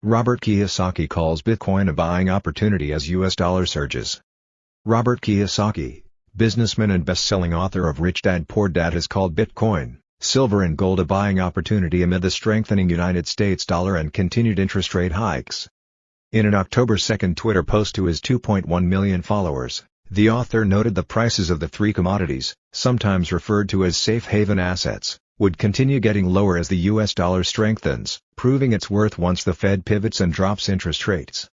Robert Kiyosaki calls Bitcoin a buying opportunity as US dollar surges. Robert Kiyosaki, businessman and best-selling author of Rich Dad Poor Dad, has called Bitcoin, silver and gold a buying opportunity amid the strengthening United States dollar and continued interest rate hikes. In an October 2 Twitter post to his 2.1 million followers, the author noted the prices of the three commodities, sometimes referred to as safe haven assets, would continue getting lower as the US dollar strengthens, proving its worth once the Fed pivots and drops interest rates.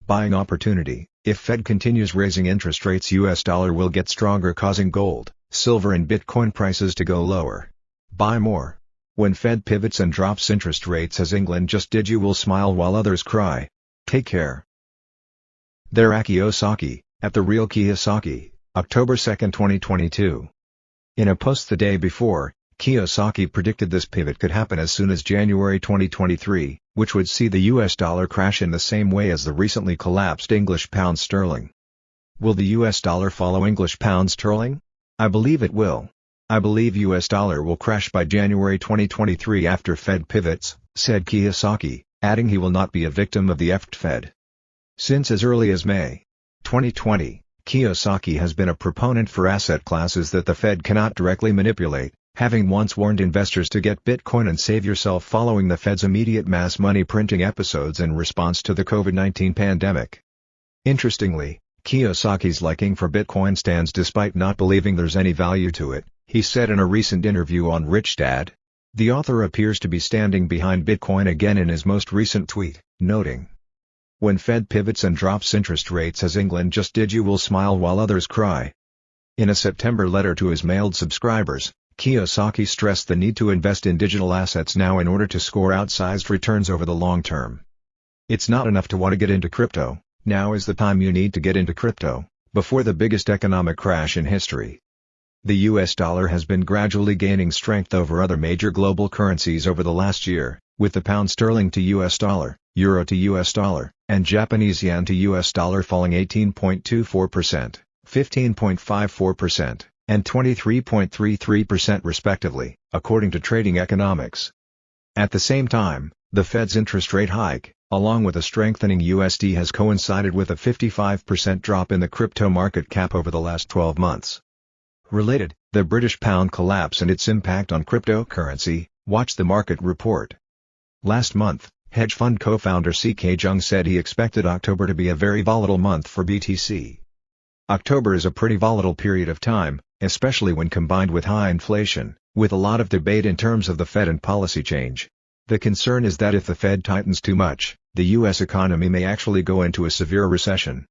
Buying opportunity: if Fed continues raising interest rates, US dollar will get stronger, causing gold, silver and Bitcoin prices to go lower. Buy more. When Fed pivots and drops interest rates as England just did, you will smile while others cry. Take care. There Kiyosaki, at The Real Kiyosaki, October 2, 2022. In a post the day before, Kiyosaki predicted this pivot could happen as soon as January 2023, which would see the US dollar crash in the same way as the recently collapsed English pound sterling. Will the US dollar follow English pound sterling? I believe it will. I believe US dollar will crash by January 2023 after Fed pivots, said Kiyosaki, adding he will not be a victim of the Fed. Since as early as May 2020, Kiyosaki has been a proponent for asset classes that the Fed cannot directly manipulate, having once warned investors to get Bitcoin and save yourself following the Fed's immediate mass money printing episodes in response to the COVID-19 pandemic. Interestingly, Kiyosaki's liking for Bitcoin stands despite not believing there's any value to it, he said in a recent interview on Rich Dad. The author appears to be standing behind Bitcoin again in his most recent tweet, noting, "When Fed pivots and drops interest rates as England just did, you will smile while others cry." In a September letter to his mailed subscribers, Kiyosaki stressed the need to invest in digital assets now in order to score outsized returns over the long term. It's not enough to want to get into crypto, now is the time you need to get into crypto, before the biggest economic crash in history. The US dollar has been gradually gaining strength over other major global currencies over the last year, with the pound sterling to US dollar, euro to US dollar, and Japanese yen to US dollar falling 18.24%, 15.54%, and 23.33% respectively, according to Trading Economics. At the same time, the Fed's interest rate hike, along with a strengthening USD, has coincided with a 55% drop in the crypto market cap over the last 12 months. Related, the British pound collapse and its impact on cryptocurrency. Watch the market report. Last month, hedge fund co-founder C.K. Jung said he expected October to be a very volatile month for BTC. October is a pretty volatile period of time, especially when combined with high inflation, with a lot of debate in terms of the Fed and policy change. The concern is that if the Fed tightens too much, the U.S. economy may actually go into a severe recession.